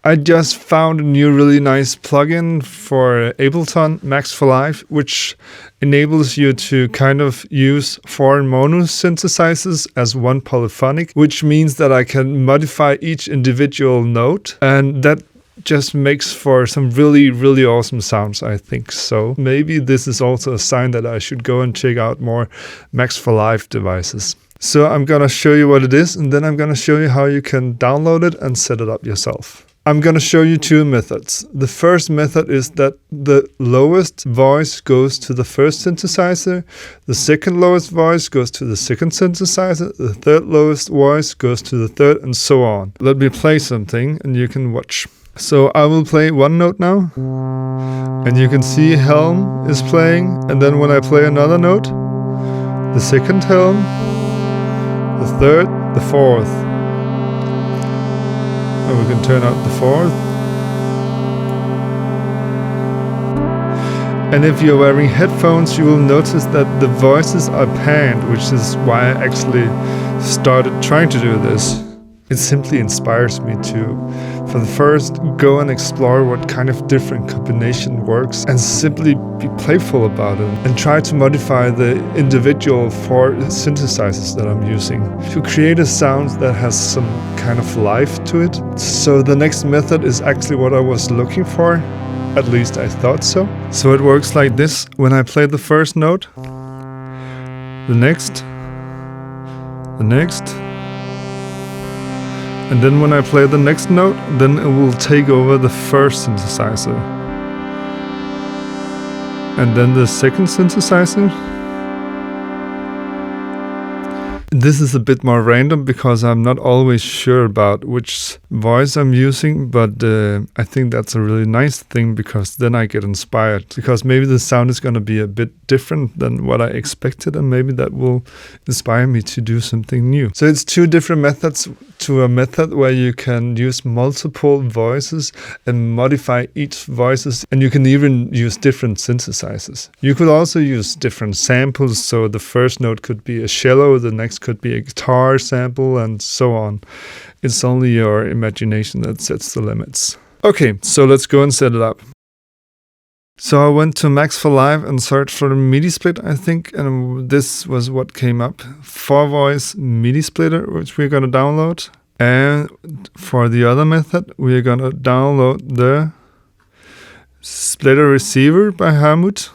I just found a new really nice plugin for Ableton, Max for Live, which enables you to kind of use 4 mono synthesizers as one polyphonic, which means that I can modify each individual note, and that just makes for some really, really awesome sounds, I think. So maybe this is also a sign that I should go and check out more Max for Live devices. So I'm gonna show you what it is, and then I'm gonna show you how you can download it and set it up yourself. I'm gonna show you 2 methods. The first method is that the lowest voice goes to the first synthesizer, the second lowest voice goes to the second synthesizer, the third lowest voice goes to the third, and so on. Let me play something and you can watch. So I will play one note now, and you can see Helm is playing, and then when I play another note, the second Helm, the third, the fourth. And we can turn out the fourth. And if you're wearing headphones, you will notice that the voices are panned, which is why I actually started trying to do this. It simply inspires me to, for the first, go and explore what kind of different combination works and simply be playful about it and try to modify the individual 4 synthesizers that I'm using to create a sound that has some kind of life to it. So the next method is actually what I was looking for. At least I thought so. So it works like this. When I play the first note, the next, and then when I play the next note, then it will take over the first synthesizer. And then the second synthesizer. This is a bit more random because I'm not always sure about which voice I'm using, but I think that's a really nice thing because then I get inspired. Because maybe the sound is going to be a bit different than what I expected, and maybe that will inspire me to do something new. So it's 2 different methods to a method where you can use multiple voices and modify each voices, and you can even use different synthesizers. You could also use different samples, so the first note could be a cello, the next could be a guitar sample, and so on. It's only your imagination that sets the limits. Okay, so let's go and set it up. So I went to Max for Live and searched for the MIDI split, I think, and this was what came up. 4-voice MIDI splitter, which we're going to download. And for the other method, we're going to download the splitter receiver by Helmut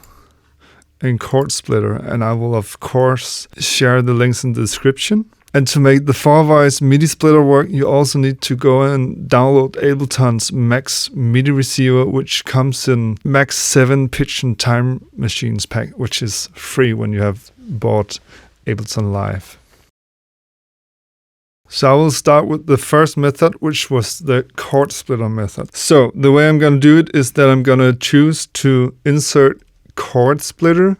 and chord splitter, and I will of course share the links in the description. And to make the 4-voice MIDI splitter work, you also need to go and download Ableton's Max MIDI receiver, which comes in Max 7 pitch and time machines pack, which is free when you have bought Ableton Live. So I will start with the first method, which was the chord splitter method. So the way I'm going to do it is that I'm going to choose to insert chord splitter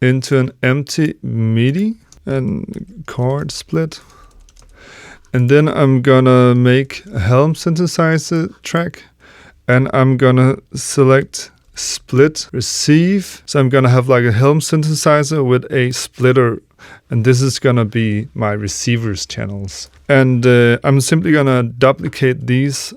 into an empty MIDI and chord split, and then I'm gonna make a Helm synthesizer track, and I'm gonna select split receive. So I'm gonna have like a Helm synthesizer with a splitter, and this is gonna be my receivers channels, and I'm simply gonna duplicate these.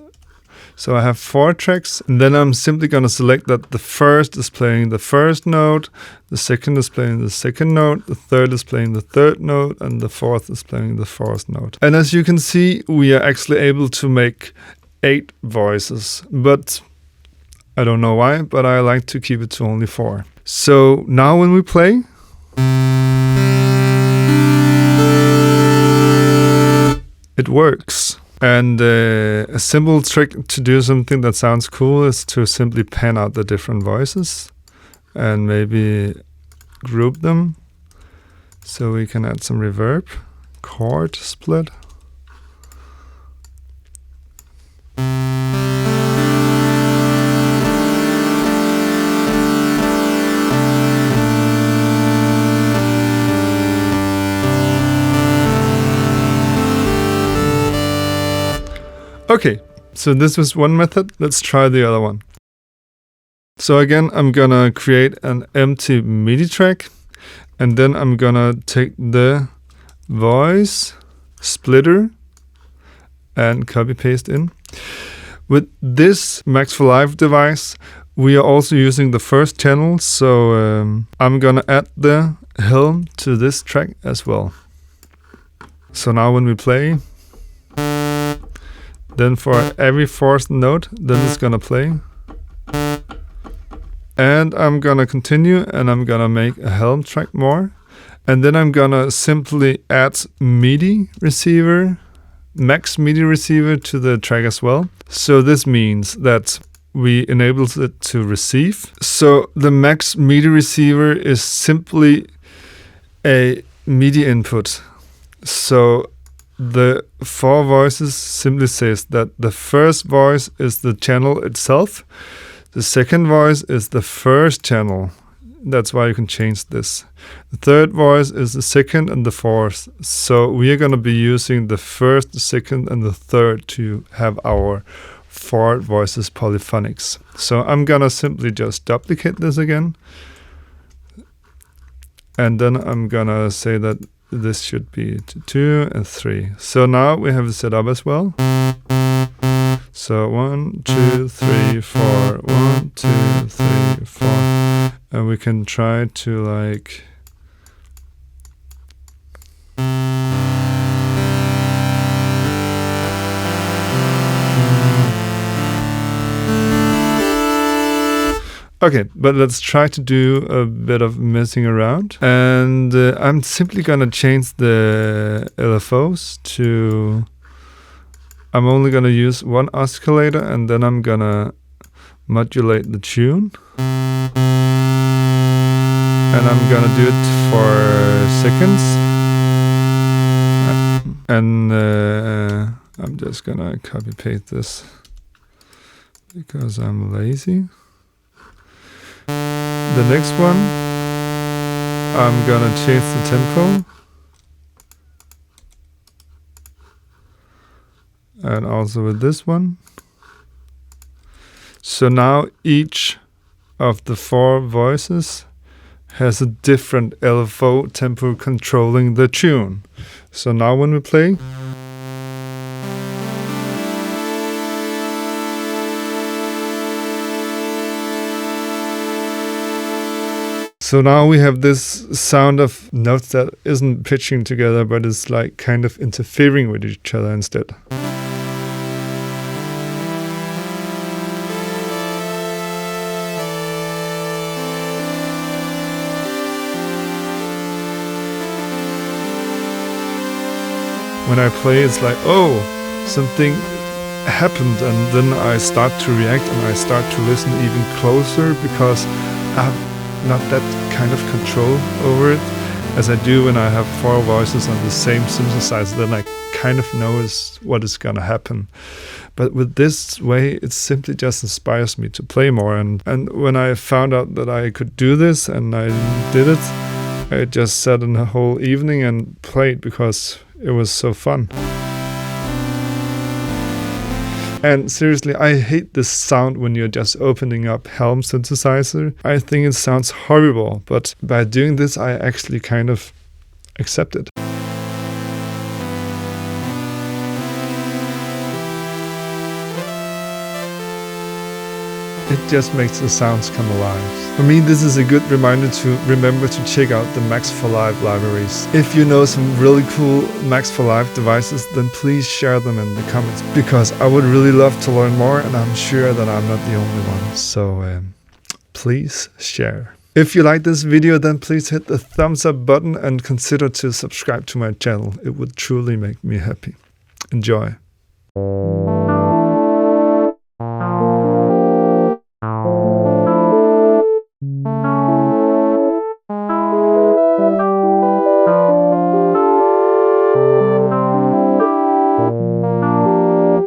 So I have 4 tracks, and then I'm simply going to select that the first is playing the first note, the second is playing the second note, the third is playing the third note, and the fourth is playing the fourth note. And as you can see, we are actually able to make 8 voices, but I don't know why, but I like to keep it to only 4. So now when we play, it works. And a simple trick to do something that sounds cool is to simply pan out the different voices and maybe group them so we can add some reverb. Chord split. Okay, so this was one method. Let's try the other one. So again, I'm gonna create an empty MIDI track, and then I'm gonna take the voice splitter and copy paste in. With this Max for Live device, we are also using the first channel, so I'm gonna add the helm to this track as well. So now when we play, then for every fourth note, then it's gonna play. And I'm gonna continue and I'm gonna make a helm track more. And then I'm gonna simply add MIDI receiver, max MIDI receiver to the track as well. So this means that we enable it to receive. So the max MIDI receiver is simply a MIDI input. So the 4 voices simply says that the first voice is the channel itself. The second voice is the first channel. That's why you can change this. The third voice is the second and the fourth. So we are going to be using the first, the second, and the third to have our 4 voices polyphonics. So I'm going to simply just duplicate this again. And then I'm going to say that this should be 2 and 3. So now we have it set up as well. So 1, 2, 3, 4, 1, 2, 3, 4. And we can try to like okay, but let's try to do a bit of messing around. And I'm simply gonna change the LFOs to, I'm only gonna use 1 oscillator, and then I'm gonna modulate the tune. And I'm gonna do it for seconds. And I'm just gonna copy paste this because I'm lazy. The next one, I'm gonna change the tempo. And also with this one. So now each of the 4 voices has a different LFO tempo controlling the tune. So now when we play, so now we have this sound of notes that isn't pitching together, but is like kind of interfering with each other instead. When I play, it's like, oh, something happened, and then I start to react and I start to listen even closer because I have not that kind of control over it as I do when I have 4 voices on the same synthesizer. Then I kind of know what is gonna happen. But with this way, it simply just inspires me to play more. And when I found out that I could do this and I did it, I just sat in the whole evening and played because it was so fun. And seriously, I hate this sound when you're just opening up Helm synthesizer. I think it sounds horrible, but by doing this, I actually kind of accept it. It just makes the sounds come alive. For me, this is a good reminder to remember to check out the Max for Live libraries. If you know some really cool Max for Live devices, then please share them in the comments, because I would really love to learn more, and I'm sure that I'm not the only one. So please share. If you like this video, then please hit the thumbs up button and consider to subscribe to my channel. It would truly make me happy. Enjoy.